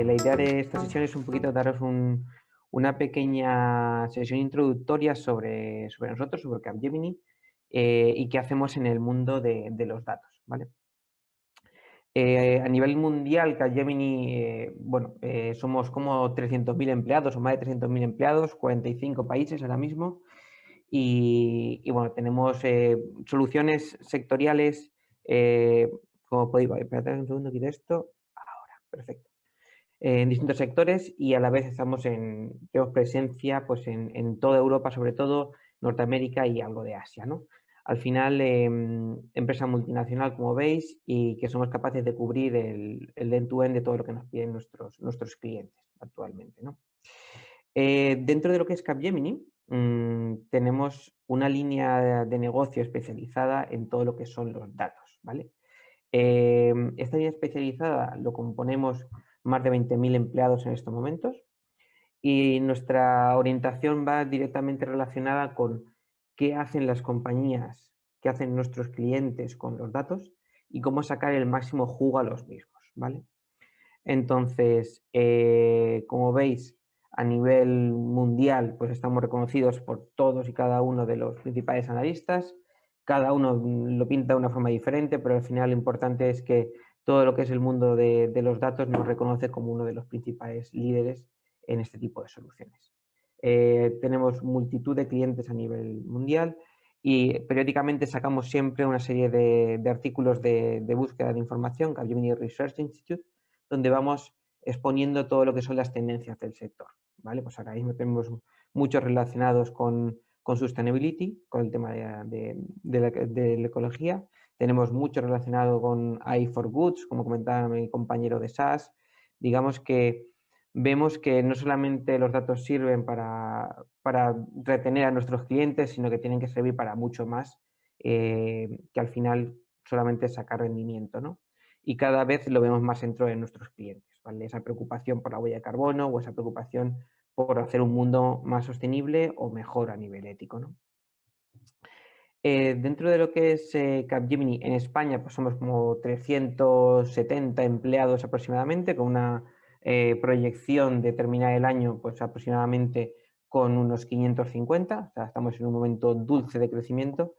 La idea de esta sesión es un poquito daros una pequeña sesión introductoria sobre nosotros, sobre Capgemini, y qué hacemos en el mundo de los datos, ¿vale? A nivel mundial, Capgemini, somos como 300.000 empleados o más de 300.000 empleados, 45 países ahora mismo, y bueno, tenemos soluciones sectoriales, como podéis ver, espérate un segundo, quito esto, ahora, perfecto, en distintos sectores, y a la vez tenemos presencia pues en toda Europa, sobre todo Norteamérica y algo de Asia, ¿no? Al final, empresa multinacional, como veis, y que somos capaces de cubrir el end-to-end de todo lo que nos piden nuestros clientes actualmente, ¿no? Dentro de lo que es Capgemini, tenemos una línea de negocio especializada en todo lo que son los datos, ¿vale? Esta línea especializada lo componemos más de 20.000 empleados en estos momentos, y nuestra orientación va directamente relacionada con qué hacen las compañías, qué hacen nuestros clientes con los datos y cómo sacar el máximo jugo a los mismos, ¿vale? Entonces, como veis, a nivel mundial, pues estamos reconocidos por todos y cada uno de los principales analistas. Cada uno lo pinta de una forma diferente, pero al final lo importante es que todo lo que es el mundo de los datos nos reconoce como uno de los principales líderes en este tipo de soluciones. Tenemos multitud de clientes a nivel mundial y periódicamente sacamos siempre una serie de artículos de búsqueda de información, Capgemini Research Institute, donde vamos exponiendo todo lo que son las tendencias del sector, ¿vale? Pues ahora mismo tenemos muchos relacionados con sustainability, con el tema de la ecología. Tenemos mucho relacionado con AI for Goods, como comentaba mi compañero de SAS. Digamos que vemos que no solamente los datos sirven para retener a nuestros clientes, sino que tienen que servir para mucho más, que al final solamente sacar rendimiento, ¿no? Y cada vez lo vemos más dentro de nuestros clientes, ¿vale? Esa preocupación por la huella de carbono o esa preocupación por hacer un mundo más sostenible o mejor a nivel ético, ¿no? Dentro de lo que es Capgemini en España, pues somos como 370 empleados aproximadamente, con una proyección de terminar el año pues aproximadamente con unos 550, o sea, estamos en un momento dulce de crecimiento,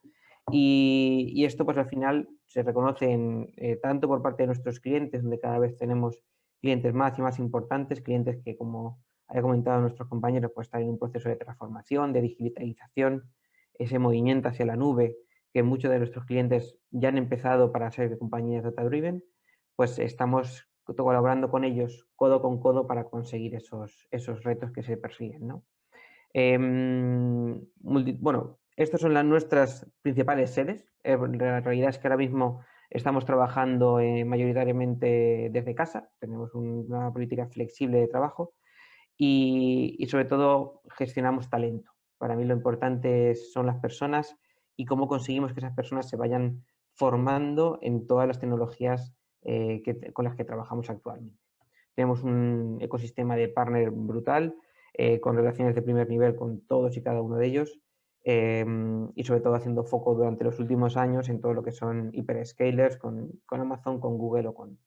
y esto pues al final se reconoce tanto por parte de nuestros clientes, donde cada vez tenemos clientes más y más importantes, clientes que, como haya comentado nuestros compañeros, pues están en un proceso de transformación, de digitalización, ese movimiento hacia la nube, que muchos de nuestros clientes ya han empezado para ser compañías data driven, pues estamos colaborando con ellos codo con codo para conseguir esos retos que se persiguen, ¿no? Bueno, estas son nuestras principales sedes. La realidad es que ahora mismo estamos trabajando mayoritariamente desde casa, tenemos una política flexible de trabajo y sobre todo gestionamos talento. Para mí lo importante son las personas y cómo conseguimos que esas personas se vayan formando en todas las tecnologías con las que trabajamos actualmente. Tenemos un ecosistema de partner brutal, con relaciones de primer nivel con todos y cada uno de ellos, y sobre todo haciendo foco durante los últimos años en todo lo que son hyperscalers con Amazon, con Google o con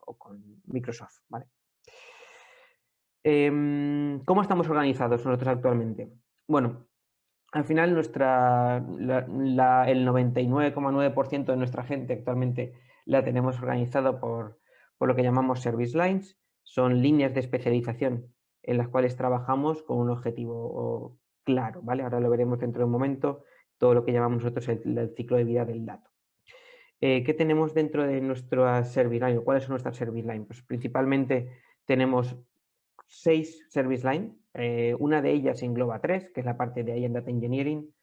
Microsoft, ¿vale? ¿Cómo estamos organizados nosotros actualmente? Bueno, al final el 99,9% de nuestra gente actualmente la tenemos organizada por lo que llamamos service lines. Son líneas de especialización en las cuales trabajamos con un objetivo claro, ¿vale? Ahora lo veremos dentro de un momento, todo lo que llamamos nosotros el ciclo de vida del dato. ¿Qué tenemos dentro de nuestra service line? ¿Cuáles son nuestras service line? Pues principalmente tenemos 6 service line. Una de ellas engloba 3, que es la parte de AI and Data Engineering.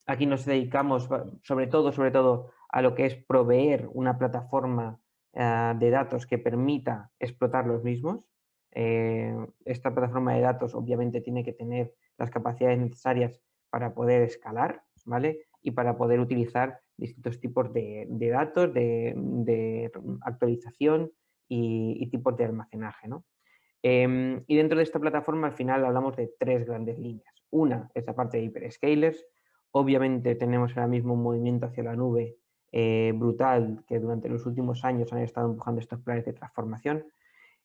Aquí nos dedicamos sobre todo a lo que es proveer una plataforma de datos que permita explotar los mismos. Esta plataforma de datos obviamente tiene que tener las capacidades necesarias para poder escalar, ¿vale? Y para poder utilizar distintos tipos de datos, de actualización y tipos de almacenaje, ¿no? Y dentro de esta plataforma al final hablamos de 3 grandes líneas. Una es la parte de hyperscalers. Obviamente tenemos ahora mismo un movimiento hacia la nube brutal, que durante los últimos años han estado empujando estos planes de transformación.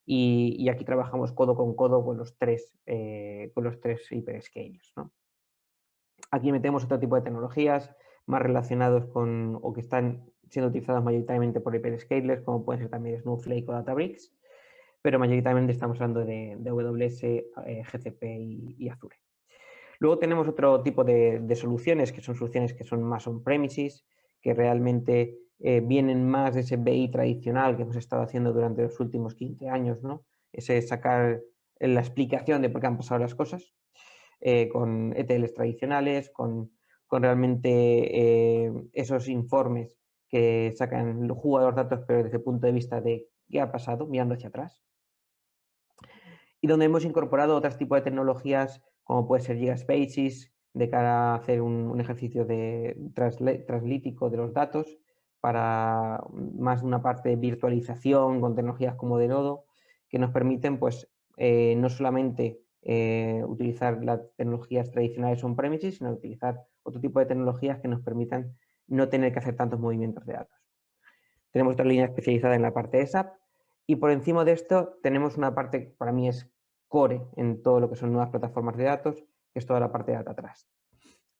y aquí trabajamos codo con codo con los tres hyperscalers, ¿no? Aquí metemos otro tipo de tecnologías más relacionados con o que están siendo utilizadas mayoritariamente por hyperscalers, como pueden ser también Snowflake o Databricks, pero mayoritariamente estamos hablando de AWS, GCP y Azure. Luego tenemos otro tipo de soluciones, que son soluciones que son más on-premises, que realmente vienen más de ese BI tradicional que hemos estado haciendo durante los últimos 15 años, ¿no? Ese sacar la explicación de por qué han pasado las cosas, con ETLs tradicionales, con realmente esos informes que sacan el jugo de los datos, pero desde el punto de vista de qué ha pasado, mirando hacia atrás. Y donde hemos incorporado otros tipos de tecnologías, como puede ser Gigaspaces, de cara a hacer un ejercicio de translítico de los datos, para más una parte de virtualización con tecnologías como de nodo, que nos permiten pues, no solamente utilizar las tecnologías tradicionales on-premises, sino utilizar otro tipo de tecnologías que nos permitan no tener que hacer tantos movimientos de datos. Tenemos otra línea especializada en la parte de SAP y por encima de esto tenemos una parte que para mí es core en todo lo que son nuevas plataformas de datos, que es toda la parte de Data Trust.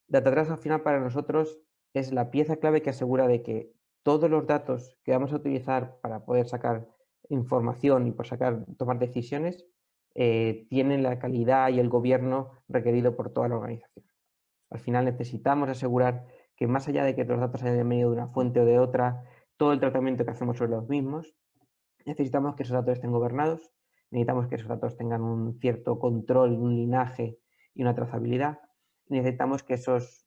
Data Trust al final para nosotros es la pieza clave que asegura de que todos los datos que vamos a utilizar para poder sacar información y por tomar decisiones tienen la calidad y el gobierno requerido por toda la organización. Al final necesitamos asegurar que más allá de que los datos hayan venido de una fuente o de otra, todo el tratamiento que hacemos sobre los mismos, necesitamos que esos datos estén gobernados, necesitamos que esos datos tengan un cierto control, un linaje y una trazabilidad, y necesitamos que esos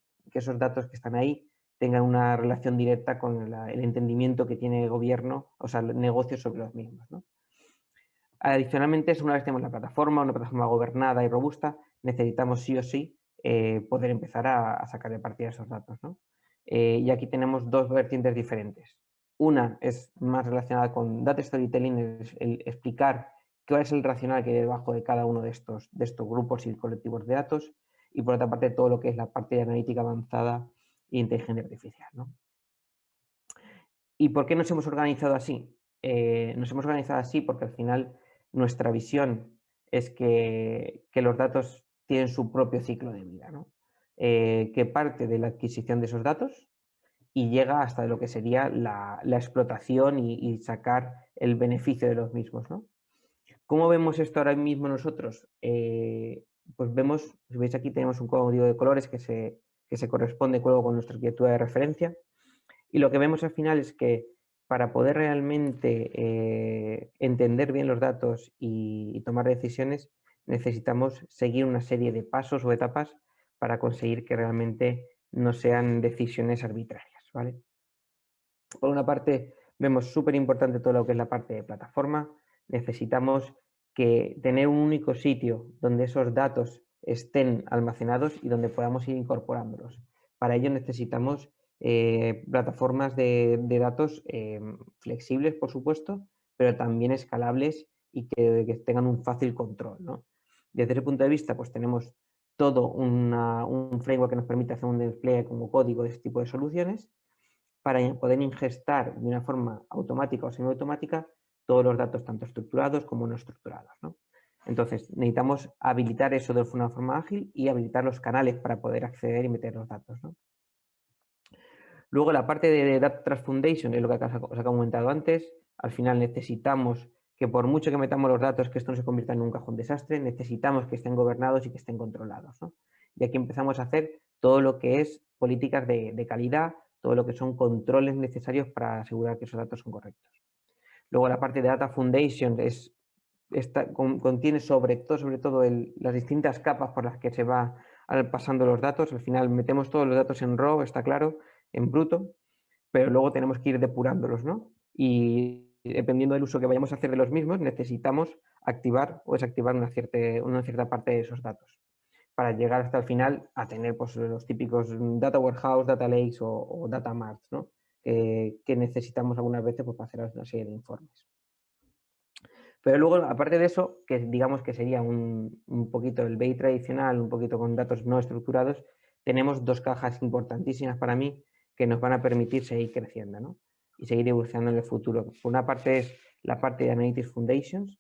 datos que están ahí tengan una relación directa con el entendimiento que tiene el gobierno, o sea, el negocio sobre los mismos, ¿no? Adicionalmente, una vez tenemos una plataforma gobernada y robusta, necesitamos sí o sí poder empezar a sacar de partida esos datos, ¿no? Y aquí tenemos dos vertientes diferentes. Una es más relacionada con data storytelling, el explicar cuál es el racional que hay debajo de cada uno de estos grupos y colectivos de datos, y por otra parte todo lo que es la parte de analítica avanzada e inteligencia artificial, ¿no? ¿Y por qué nos hemos organizado así? Nos hemos organizado así porque al final nuestra visión es que los datos tienen su propio ciclo de vida, ¿no? Que parte de la adquisición de esos datos y llega hasta lo que sería la explotación y sacar el beneficio de los mismos, ¿no? ¿Cómo vemos esto ahora mismo nosotros? Pues vemos, si veis aquí tenemos un código de colores que se corresponde luego con nuestra arquitectura de referencia. Y lo que vemos al final es que para poder realmente entender bien los datos y tomar decisiones, necesitamos seguir una serie de pasos o etapas para conseguir que realmente no sean decisiones arbitrarias, ¿vale? Por una parte, vemos súper importante todo lo que es la parte de plataforma. Necesitamos tener un único sitio donde esos datos estén almacenados y donde podamos ir incorporándolos. Para ello necesitamos plataformas de datos flexibles, por supuesto, pero también escalables y que tengan un fácil control, ¿no? Desde ese punto de vista, pues tenemos todo un framework que nos permite hacer un despliegue como código de este tipo de soluciones para poder ingestar de una forma automática o semiautomática todos los datos, tanto estructurados como no estructurados, ¿no? Entonces, necesitamos habilitar eso de una forma ágil y habilitar los canales para poder acceder y meter los datos, ¿no? Luego, la parte de Data Trust Foundation es lo que os he comentado antes. Al final necesitamos que por mucho que metamos los datos, que esto no se convierta en un cajón desastre, necesitamos que estén gobernados y que estén controlados, ¿no? Y aquí empezamos a hacer todo lo que es políticas de calidad, todo lo que son controles necesarios para asegurar que esos datos son correctos. Luego la parte de Data Foundation contiene sobre todo las distintas capas por las que se va pasando los datos. Al final metemos todos los datos en raw, está claro, en bruto, pero luego tenemos que ir depurándolos, ¿no? Y dependiendo del uso que vayamos a hacer de los mismos, necesitamos activar o desactivar una cierta parte de esos datos para llegar hasta el final a tener pues, los típicos data warehouse, data lakes o data marts, ¿no? Que necesitamos algunas veces pues, para hacer una serie de informes. Pero luego, aparte de eso, que digamos que sería un poquito el BI tradicional, un poquito con datos no estructurados, tenemos dos cajas importantísimas para mí que nos van a permitir seguir creciendo, ¿no? Y seguir evolucionando en el futuro. Por una parte es la parte de Analytics Foundations,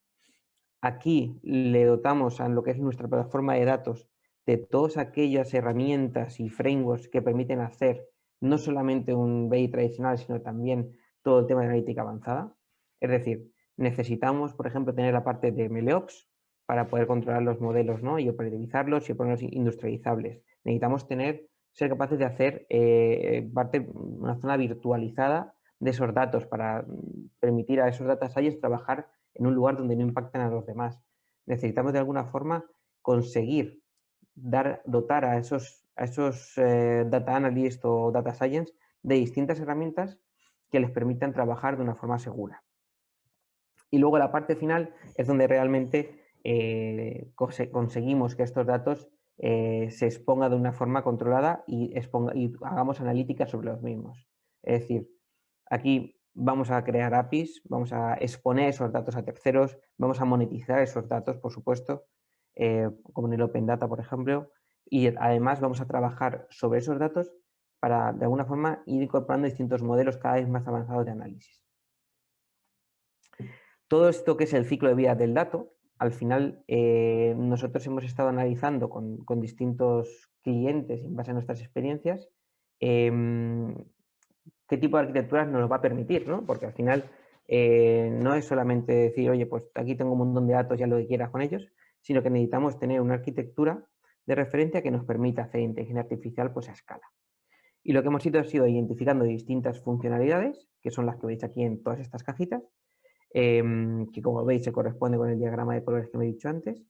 Aquí le dotamos a lo que es nuestra plataforma de datos de todas aquellas herramientas y frameworks que permiten hacer no solamente un BI tradicional, sino también todo el tema de analítica avanzada. Es decir, necesitamos, por ejemplo, tener la parte de MLOps para poder controlar los modelos, ¿no? Y operativizarlos y ponerlos industrializables. Necesitamos ser capaces de hacer una zona virtualizada de esos datos para permitir a esos data science trabajar en un lugar donde no impacten a los demás. Necesitamos de alguna forma conseguir dotar a esos data analysts o data science de distintas herramientas que les permitan trabajar de una forma segura. Y luego la parte final es donde realmente conseguimos que estos datos se expongan de una forma controlada y hagamos analítica sobre los mismos. Es decir, aquí vamos a crear APIs, vamos a exponer esos datos a terceros, vamos a monetizar esos datos, por supuesto, como en el Open Data, por ejemplo, y además vamos a trabajar sobre esos datos para, de alguna forma, ir incorporando distintos modelos cada vez más avanzados de análisis. Todo esto que es el ciclo de vida del dato, al final nosotros hemos estado analizando con distintos clientes en base a nuestras experiencias qué tipo de arquitecturas nos va a permitir, ¿no? Porque al final no es solamente decir, oye, pues aquí tengo un montón de datos, ya lo que quieras con ellos, sino que necesitamos tener una arquitectura de referencia que nos permita hacer inteligencia artificial pues a escala. Y lo que hemos ido ha sido identificando distintas funcionalidades, que son las que veis aquí en todas estas cajitas, que como veis se corresponde con el diagrama de colores que me he dicho antes,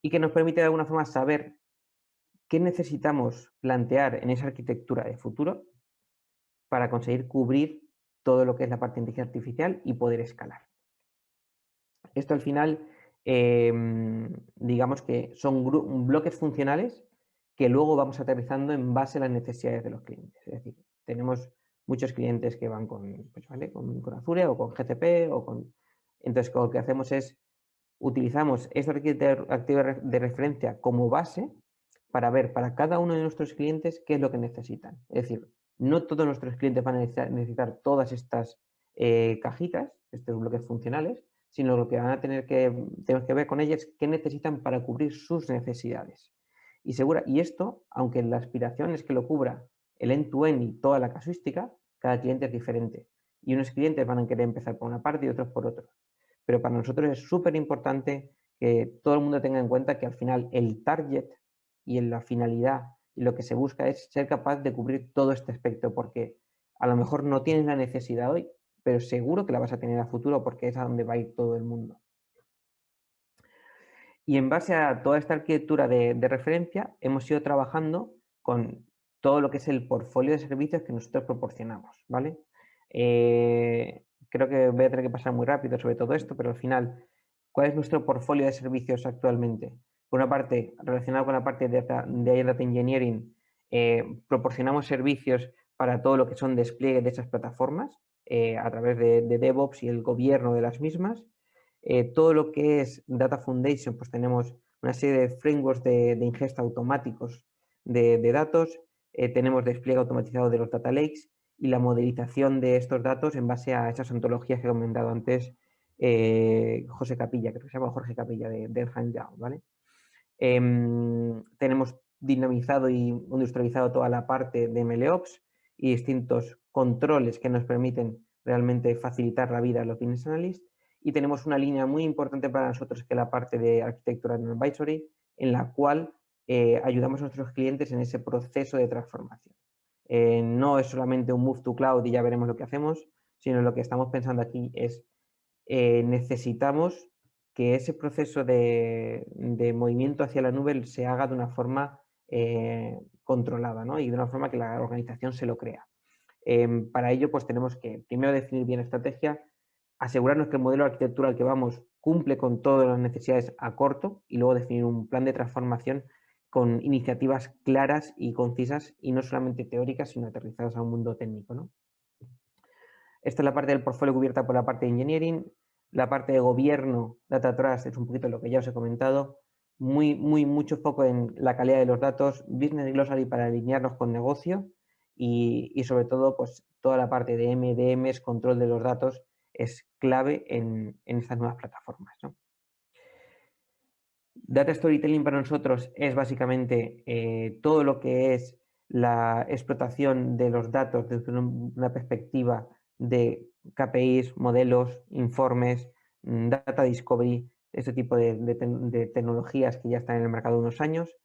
y que nos permite de alguna forma saber qué necesitamos plantear en esa arquitectura de futuro para conseguir cubrir todo lo que es la parte de inteligencia artificial y poder escalar. Esto al final, digamos que son bloques funcionales que luego vamos aterrizando en base a las necesidades de los clientes. Es decir, tenemos muchos clientes que van pues, ¿vale? con Azure o con GCP o con... Entonces, lo que hacemos es utilizamos esta arquitectura de referencia como base para ver para cada uno de nuestros clientes qué es lo que necesitan. Es decir, no todos nuestros clientes van a necesitar todas estas cajitas, estos bloques funcionales, sino lo que van a tenemos que ver con ellas es qué necesitan para cubrir sus necesidades. Y esto, aunque la aspiración es que lo cubra el end-to-end y toda la casuística, cada cliente es diferente. Y unos clientes van a querer empezar por una parte y otros por otra. Pero para nosotros es súper importante que todo el mundo tenga en cuenta que al final el target y la finalidad y lo que se busca es ser capaz de cubrir todo este aspecto, porque a lo mejor no tienes la necesidad hoy, pero seguro que la vas a tener a futuro porque es a donde va a ir todo el mundo. Y en base a toda esta arquitectura de referencia, hemos ido trabajando con todo lo que es el portfolio de servicios que nosotros proporcionamos, ¿vale? Creo que voy a tener que pasar muy rápido sobre todo esto, pero al final, ¿cuál es nuestro portfolio de servicios actualmente? Por una parte, relacionado con la parte de Data Engineering, proporcionamos servicios para todo lo que son despliegue de esas plataformas a través de DevOps y el gobierno de las mismas. Todo lo que es Data Foundation, pues tenemos una serie de frameworks de ingesta automáticos de datos, tenemos despliegue automatizado de los data lakes y la modelización de estos datos en base a esas ontologías que he comentado antes José Capilla, creo que se llama Jorge Capilla de Handout, ¿vale? Tenemos dinamizado y industrializado toda la parte de MLOps y distintos controles que nos permiten realmente facilitar la vida a los business analysts. Y tenemos una línea muy importante para nosotros que es la parte de arquitectura and advisory, en la cual ayudamos a nuestros clientes en ese proceso de transformación. No es solamente un move to cloud y ya veremos lo que hacemos, sino lo que estamos pensando aquí es necesitamos que ese proceso de movimiento hacia la nube se haga de una forma controlada, ¿no? Y de una forma que la organización se lo crea. Para ello, pues tenemos que primero definir bien la estrategia, asegurarnos que el modelo de arquitectura al que vamos cumple con todas las necesidades a corto y luego definir un plan de transformación con iniciativas claras y concisas y no solamente teóricas, sino aterrizadas a un mundo técnico, ¿no? Esta es la parte del portfolio cubierta por la parte de engineering. La parte de gobierno, Data Trust, es un poquito lo que ya os he comentado. Mucho foco en la calidad de los datos, Business Glossary para alinearnos con negocio y sobre todo, pues toda la parte de MDMs, control de los datos, es clave en estas nuevas plataformas, ¿no? Data Storytelling para nosotros es básicamente todo lo que es la explotación de los datos desde una perspectiva de KPIs, modelos, informes, data discovery, este tipo de tecnologías que ya están en el mercado unos años,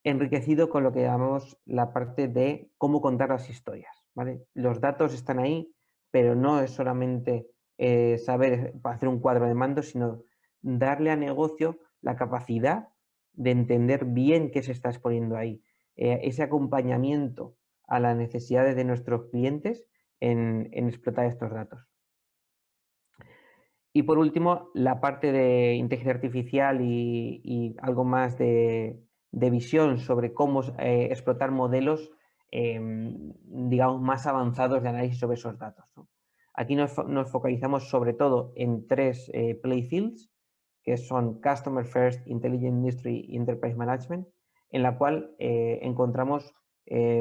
enriquecido con lo que llamamos la parte de cómo contar las historias, ¿vale? Los datos están ahí, pero no es solamente saber hacer un cuadro de mando, sino darle a negocio la capacidad de entender bien qué se está exponiendo ahí. Ese acompañamiento a las necesidades de nuestros clientes en explotar estos datos. Y por último, la parte de inteligencia artificial y algo más de visión sobre cómo explotar modelos, digamos, más avanzados de análisis sobre esos datos, ¿no? Aquí nos focalizamos sobre todo en tres playfields, que son Customer First, Intelligent Industry y Enterprise Management, en la cual encontramos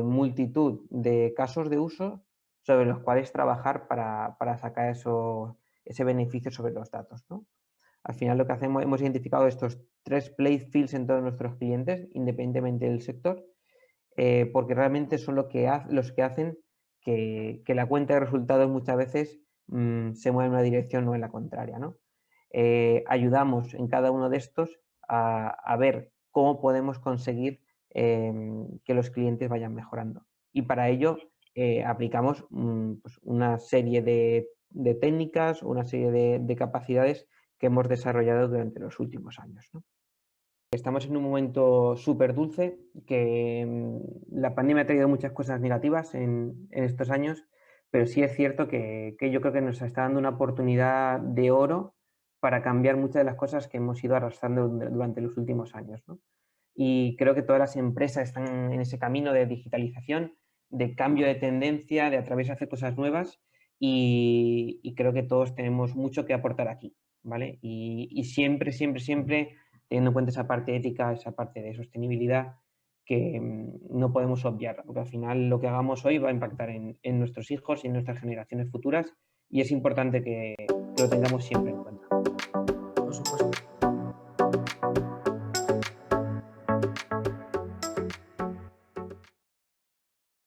multitud de casos de uso sobre los cuales trabajar para sacar ese beneficio sobre los datos, ¿no? Al final lo que hacemos, hemos identificado estos tres playfields en todos nuestros clientes, independientemente del sector, porque realmente son los que hacen que la cuenta de resultados muchas veces se mueva en una dirección o en la contraria, ¿no? Ayudamos en cada uno de estos a ver cómo podemos conseguir que los clientes vayan mejorando. Y para ello aplicamos pues una serie de técnicas, una serie de capacidades que hemos desarrollado durante los últimos años, ¿no? Estamos en un momento súper dulce, que la pandemia ha traído muchas cosas negativas en estos años, pero sí es cierto que yo creo que nos está dando una oportunidad de oro para cambiar muchas de las cosas que hemos ido arrastrando durante los últimos años, ¿no? Y creo que todas las empresas están en ese camino de digitalización, de cambio de tendencia, de atreverse a hacer cosas nuevas y creo que todos tenemos mucho que aportar aquí, ¿vale? Y siempre, siempre, siempre teniendo en cuenta esa parte ética, esa parte de sostenibilidad que no podemos obviar, porque al final lo que hagamos hoy va a impactar en nuestros hijos y en nuestras generaciones futuras y es importante que lo tengamos siempre en cuenta.